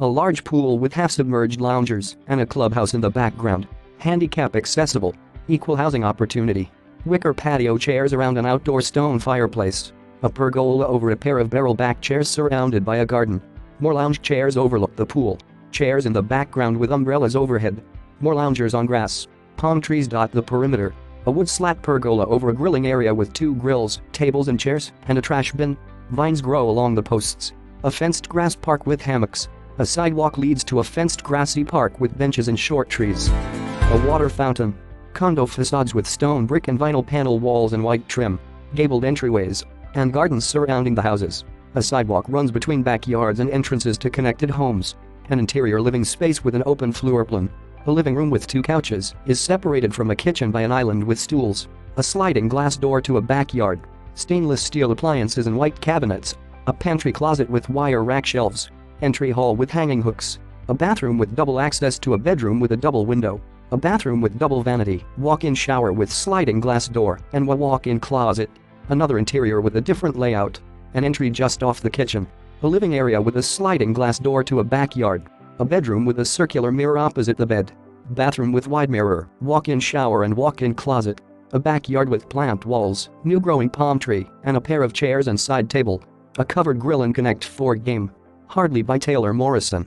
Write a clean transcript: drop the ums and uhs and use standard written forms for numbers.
A large pool with half-submerged loungers and a clubhouse in the background. Handicap accessible. Equal housing opportunity. Wicker patio chairs around an outdoor stone fireplace. A pergola over a pair of barrel-back chairs surrounded by a garden. More lounge chairs overlook the pool. Chairs in the background with umbrellas overhead. More loungers on grass. Palm trees dot the perimeter. A wood slat pergola over a grilling area with 2 grills, tables and chairs, and a trash bin. Vines grow along the posts. A fenced grass park with hammocks. A sidewalk leads to a fenced grassy park with benches and short trees. A water fountain. Condo facades with stone brick and vinyl panel walls and white trim. Gabled entryways. And gardens surrounding the houses. A sidewalk runs between backyards and entrances to connected homes. An interior living space with an open floor plan. A living room with 2 couches is separated from a kitchen by an island with stools. A sliding glass door to a backyard. Stainless steel appliances and white cabinets. A pantry closet with wire rack shelves. Entry hall with hanging hooks. A bathroom with double access to a bedroom with a double window. A bathroom with double vanity, walk-in shower with sliding glass door, and a walk-in closet. Another interior with a different layout. An entry just off the kitchen. A living area with a sliding glass door to a backyard. A bedroom with a circular mirror opposite the bed. Bathroom with wide mirror, walk-in shower and walk-in closet. A backyard with plant walls, new growing palm tree, and a pair of chairs and side table. A covered grill and Connect 4 game. Hardly by Taylor Morrison.